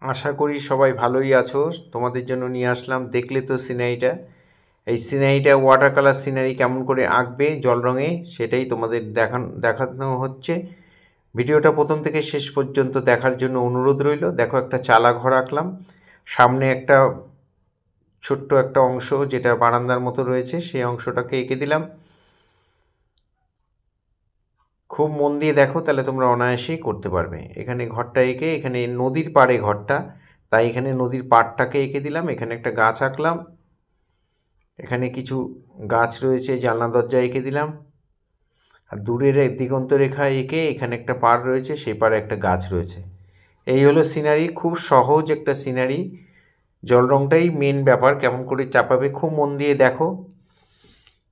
আশা করি সবাই ভালোই আছো। তোমাদের জন্য নিয়ে আসলাম, দেখলে তো সিনারিটা। এই সিনারিটা ওয়াটার কালার সিনারি কেমন করে আঁকবে জল রঙে, সেটাই তোমাদের দেখানো হচ্ছে। ভিডিওটা প্রথম থেকে শেষ পর্যন্ত দেখার জন্য অনুরোধ রইল। দেখো, একটা চালা ঘর আঁকলাম, সামনে একটা ছোট্ট একটা অংশ যেটা বারান্দার মতো রয়েছে, সেই অংশটাকে এঁকে দিলাম। খুব মন দিয়ে দেখো, তাহলে তোমরা অনায়াসেই করতে পারবে। এখানে ঘরটা এঁকে, এখানে নদীর পাড়ে ঘরটা, তাই এখানে নদীর পাড়টাকে এঁকে দিলাম। এখানে একটা গাছ আঁকলাম, এখানে কিছু গাছ রয়েছে, জানলা দরজা এঁকে দিলাম। আর দূরের দিগন্ত রেখা এঁকে এখানে একটা পাড় রয়েছে, সেই পাড়ে একটা গাছ রয়েছে। এই হলো সিনারি, খুব সহজ একটা সিনারি। জল রঙটাই মেন ব্যাপার, কেমন করে চাপাবে খুব মন দিয়ে দেখো।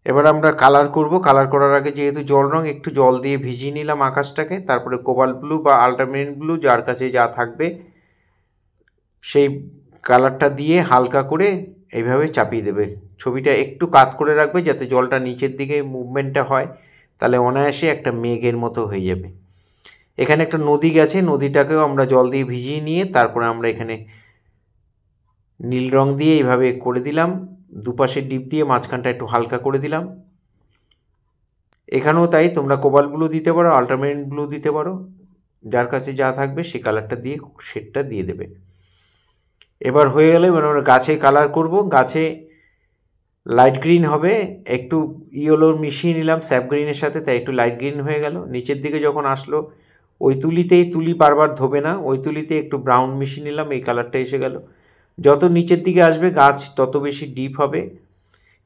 এবার আমরা কালার করব। কালার করার আগে যেহেতু জল রঙ, একটু জল দিয়ে ভিজিয়ে নিলাম আকাশটাকে। তারপরে কোবাল্ট ব্লু বা আল্ট্রামেরিন ব্লু, যার কাছে যা থাকবে সেই কালারটা দিয়ে হালকা করে এইভাবে চাপিয়ে দেবে। ছবিটা একটু কাত করে রাখবে যাতে জলটা নিচের দিকে মুভমেন্টটা হয়, তাহলে অনায়াসে একটা মেঘের মতো হয়ে যাবে। এখানে একটা নদী গেছে, নদীটাকেও আমরা জল দিয়ে ভিজিয়ে নিয়ে তারপরে আমরা এখানে নীল রং দিয়ে এইভাবে করে দিলাম। দুপাশে ডিপ দিয়ে মাঝখানটা একটু হালকা করে দিলাম। এখানেও তাই, তোমরা কোবাল্ট ব্লু দিতে পারো, আল্ট্রামেরিন ব্লু দিতে পারো, যার কাছে যা থাকবে সেই কালারটা দিয়ে শেডটা দিয়ে দেবে। এবার হয়ে গেলে এবার আমরা গাছে কালার করব। গাছে লাইট গ্রিন হবে, একটু ইয়েলোর মিশিয়ে নিলাম স্যাপ গ্রিনের সাথে, তাই একটু লাইট গ্রিন হয়ে গেল। নিচের দিকে যখন আসলো ওই তুলিতেই, তুলি বারবার ধোবে না, ওই তুলিতে একটু ব্রাউন মিশিয়ে নিলাম, এই কালারটা এসে গেল। যত নিচের দিকে আসবে গাছ তত বেশি ডিপ হবে।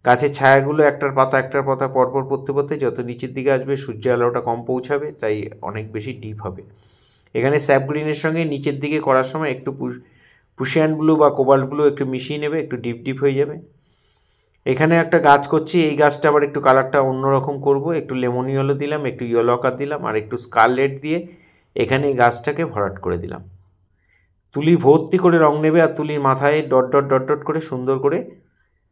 গাছের ছায়াগুলো একটার পাতা পরপর পড়তে পড়তে যত নিচের দিকে আসবে সূর্য আলোটা কম পৌঁছাবে, তাই অনেক বেশি ডিপ হবে। এখানে স্যাপ গ্রিনের সঙ্গে নিচের দিকে করার সময় একটু পুশিয়ান ব্লু বা কোবাল্ট ব্লু একটু মিশিয়ে নেবে, একটু ডিপ ডিপ হয়ে যাবে। এখানে একটা গাছ করছি, এই গাছটা আবার একটু কালারটা অন্যরকম করব। একটু লেমন ইয়েলো দিলাম, একটু ইয়েলো আকার দিলাম, আর একটু স্কারলেট দিয়ে এখানে এই গাছটাকে ভরাট করে দিলাম। তুলি ভর্তি করে রং নেবে, আর তুলির মাথায় ডট ডট ডট ডট করে সুন্দর করে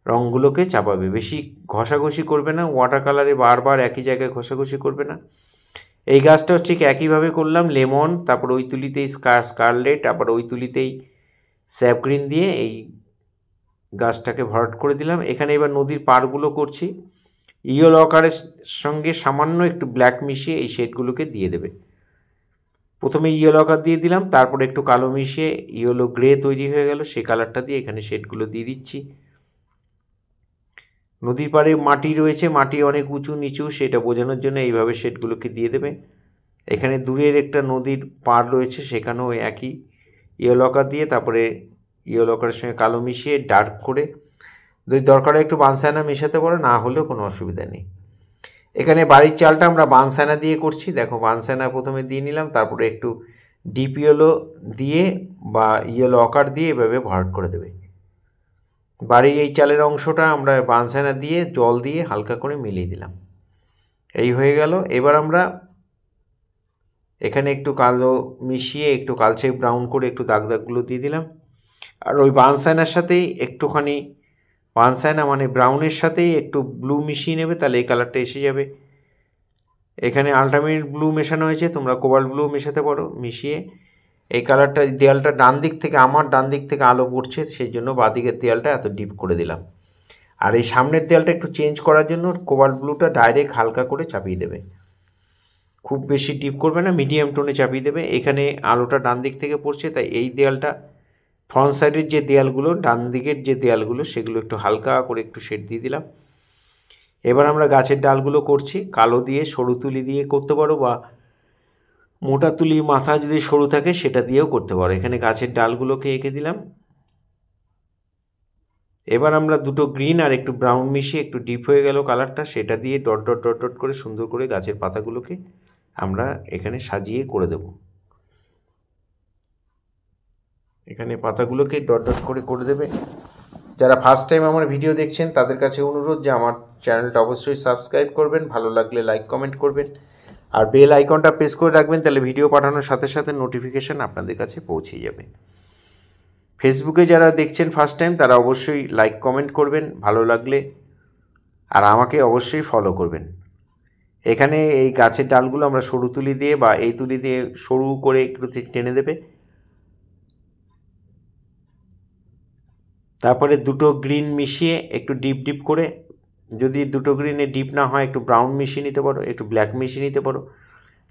রঙগুলোকে চাপাবে। বেশি ঘষাঘষি করবে না, ওয়াটার কালারে বারবার একই জায়গায় ঘষাঘষি করবে না। এই গাছটাও ঠিক একইভাবে করলাম, লেমন, তারপর ওই তুলিতেই স্কারলেট, আবার ওই তুলিতেই স্যাপ গ্রিন দিয়ে এই গাছটাকে ভরাট করে দিলাম। এখানে এবার নদীর পাড়গুলো করছি। ইয়েলো আকারের সঙ্গে সামান্য একটু ব্ল্যাক মিশিয়ে এই শেডগুলোকে দিয়ে দেবে। প্রথমে ইয়েলো আকার দিয়ে দিলাম, তারপরে একটু কালো মিশিয়ে ইয়েলো গ্রে তৈরি হয়ে গেল, সেই কালারটা দিয়ে এখানে শেডগুলো দিয়ে দিচ্ছি। নদীর পাড়ে মাটি রয়েছে, মাটি অনেক উঁচু নিচু, সেটা বোঝানোর জন্য এইভাবে শেডগুলোকে দিয়ে দেবে। এখানে দূরের একটা নদীর পাড় রয়েছে, সেখানেও একই ইয়েলো আকার দিয়ে, তারপরে ইয়েলো আকারের সঙ্গে কালো মিশিয়ে ডার্ক করে, যদি দরকার একটু বানসায়না মেশাতে পারো, না হলেও কোনো অসুবিধা নেই। এখানে বাড়ির চালটা আমরা বানসায়না দিয়ে করছি। দেখো, বানসায়না প্রথমে দিয়ে নিলাম, তারপরে একটু ডিপ ইয়েলো দিয়ে বা ইয়েলো আকার দিয়ে এভাবে ভরাট করে দেবে। বাড়ির এই চালের অংশটা আমরা বানসায়না দিয়ে জল দিয়ে হালকা করে মিলিয়ে দিলাম। এই হয়ে গেল। এবার আমরা এখানে একটু কালো মিশিয়ে একটু কালচে ব্রাউন করে একটু দাগ দাগগুলো দিয়ে দিলাম। আর ওই বানসায়নার সাথেই একটুখানি, বানসায়না মানে ব্রাউনের সাথেই একটু ব্লু মিশিয়ে নেবে, তাহলে এই কালারটা এসে যাবে। এখানে আল্ট্রামেরিন ব্লু মেশানো হয়েছে, তোমরা কোবাল্ট ব্লু মেশাতে পারো। মিশিয়ে এই কালারটা, দেয়ালটা ডান দিক থেকে, আমার ডান দিক থেকে আলো পড়ছে, সেই জন্য বাঁদিকের দেয়ালটা এত ডিপ করে দিলাম। আর এই সামনের দেয়ালটা একটু চেঞ্জ করার জন্য কোবাল্ট ব্লুটা ডাইরেক্ট হালকা করে চাপিয়ে দেবে, খুব বেশি ডিপ করবে না, মিডিয়াম টোনে চাপিয়ে দেবে। এখানে আলোটা ডান দিক থেকে পড়ছে, তাই এই দেয়ালটা, ফ্রন্ট সাইডের যে দেয়ালগুলো, ডান দিকের যে দেয়ালগুলো, সেগুলো একটু হালকা করে একটু শেড দিয়ে দিলাম। এবার আমরা গাছের ডালগুলো করছি। কালো দিয়ে, সরু তুলি দিয়ে করতে পারো, বা মোটা তুলি মাথা যদি সরু থাকে সেটা দিয়েও করতে পারো। এখানে গাছের ডালগুলোকে এঁকে দিলাম। এবার আমরা দুটো গ্রিন আর একটু ব্রাউন মিশিয়ে, একটু ডিপ হয়ে গেল কালারটা, সেটা দিয়ে ডট ডট ডট ডট করে সুন্দর করে গাছের পাতাগুলোকে আমরা এখানে সাজিয়ে করে দেব। এখানে পাতাগুলোকে ডট ডট করে করে দেবে। যারা ফার্স্ট টাইম আমার ভিডিও দেখছেন তাদের কাছে অনুরোধ যে আমার চ্যানেলটা অবশ্যই সাবস্ক্রাইব করবেন, ভালো লাগলে লাইক কমেন্ট করবেন, আর বেল আইকনটা প্রেস করে রাখবেন, তাহলে ভিডিও পাঠানোর সাথে সাথে নোটিফিকেশান আপনাদের কাছে পৌঁছে যাবে। ফেসবুকে যারা দেখছেন ফার্স্ট টাইম তারা অবশ্যই লাইক কমেন্ট করবেন ভালো লাগলে, আর আমাকে অবশ্যই ফলো করবেন। এখানে এই গাছের ডালগুলো আমরা সরু তুলি দিয়ে বা এই তুলি দিয়ে সরু করে একটু টেনে দেবে। তারপরে দুটো গ্রিন মিশিয়ে একটু ডিপ ডিপ করে, যদি দুটো গ্রিনে ডিপ না হয় একটু ব্রাউন মিশিয়ে নিতে পারো, একটু ব্ল্যাক মিশিয়ে নিতে পারো,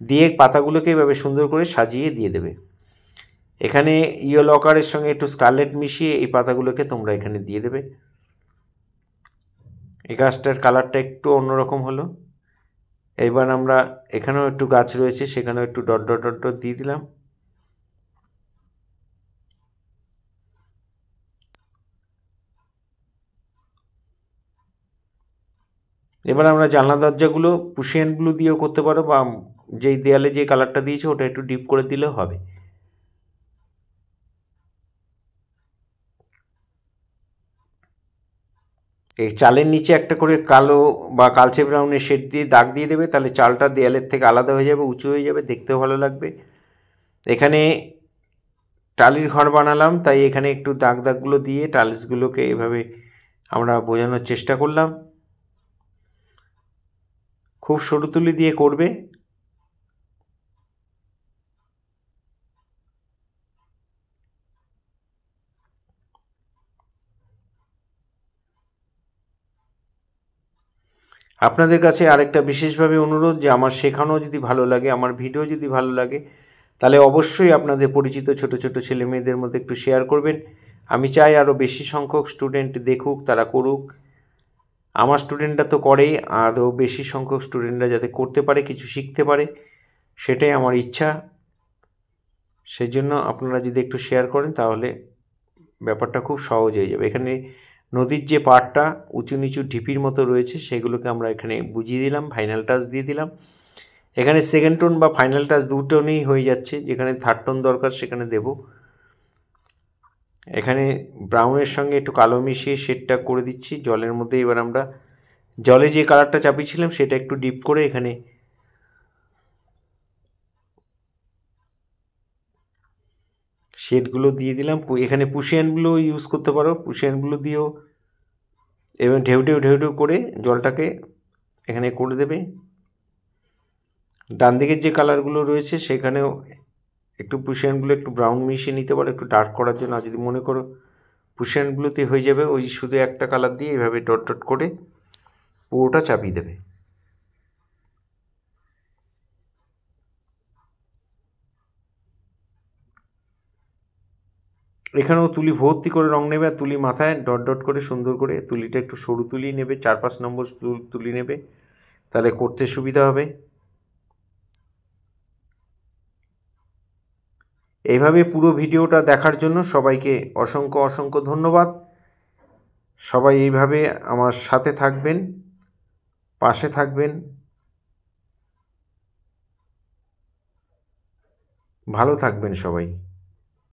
দিয়ে পাতাগুলোকে এভাবে সুন্দর করে সাজিয়ে দিয়ে দেবে। এখানে ইয়েলো অকারের সঙ্গে একটু স্কারলেট মিশিয়ে এই পাতাগুলোকে তোমরা এখানে দিয়ে দেবে। এই গাছটার কালারটা একটু অন্যরকম হলো। এবার আমরা এখানেও একটু গাছ রয়েছে, সেখানেও একটু ডট ডট ডট ডট দিয়ে দিলাম। এবার আমরা জানলা দরজাগুলো পুশিয়ান ব্লু দিয়েও করতে পারো, বা যেই দেয়ালে যে কালারটা দিয়েছে ওটা একটু ডিপ করে দিলেও হবে। এই চালের নিচে একটা করে কালো বা কালচে ব্রাউনের শেড দিয়ে দাগ দিয়ে দেবে, তাহলে চালটা দেয়ালের থেকে আলাদা হয়ে যাবে, উঁচু হয়ে যাবে, দেখতেও ভালো লাগবে। এখানে টালির ঘর বানালাম, তাই এখানে একটু দাগ দাগগুলো দিয়ে টাইলসগুলোকে এভাবে আমরা বোঝানোর চেষ্টা করলাম। খুব সরু তুলি দিয়ে করবে। আপনাদের কাছে আরেকটা বিশেষভাবে অনুরোধ, যে আমার শেখানো যদি ভালো লাগে, আমার ভিডিও যদি ভালো লাগে, তাহলে অবশ্যই আপনাদের পরিচিত ছোট ছোট ছেলে মেয়েদের মধ্যে একটু শেয়ার করবেন। আমি চাই আরও বেশি সংখ্যক স্টুডেন্ট দেখুক, তারা করুক। আমার স্টুডেন্টরা তো করেই, আরও বেশি সংখ্যক স্টুডেন্টরা যাতে করতে পারে, কিছু শিখতে পারে, সেটাই আমার ইচ্ছা। সেই জন্য আপনারা যদি একটু শেয়ার করেন তাহলে ব্যাপারটা খুব সহজ হয়ে যাবে। এখানে নদীর যে পাড়টা উঁচু নিচু ঢিপির মতো রয়েছে সেগুলোকে আমরা এখানে বুঝিয়ে দিলাম, ফাইনাল টাচ দিয়ে দিলাম। এখানে সেকেন্ড টোন বা ফাইনাল টাচ দু টোনেই হয়ে যাচ্ছে, যেখানে থার্ড টোন দরকার সেখানে দেব। এখানে ব্রাউনের সঙ্গে একটু কালো মিশিয়ে শেডটা করে দিচ্ছি জলের মধ্যে। এবার আমরা জলে যে কালারটা চাপিয়েছিলাম সেটা একটু ডিপ করে এখানে শেডগুলো দিয়ে দিলাম। এখানে পুশিয়ানগুলো ইউজ করতে পারো, পুশিয়ানগুলো দিয়েও এবং ঢেউ ঢেউ ঢেউ ঢেউ করে জলটাকে এখানে করে দেবে। ডান দিকের যে কালারগুলো রয়েছে সেখানেও একটু পুশিয়ানগুলো একটু ব্রাউন মিশিয়ে নিতে পারো একটু ডার্ক করার জন্য। আর যদি মনে করো পুশিয়ানগুলোতে হয়ে যাবে, ওই শুধু একটা কালার দিয়ে এইভাবে ডট ডট করে পুরোটা চাপিয়ে দেবে। এখানেও তুলি ভর্তি করে রং নেবে, আর তুলি মাথায় ডট ডট করে সুন্দর করে, তুলিটা একটু সরু তুলি নেবে, 4-5 নম্বর তুলি নেবে, তাহলে করতে সুবিধা হবে। এইভাবে পুরো ভিডিওটা দেখার জন্য সবাইকে অসংখ্য অসংখ্য ধন্যবাদ। সবাই এইভাবে আমার সাথে থাকবেন, পাশে থাকবেন। ভালো থাকবেন সবাই।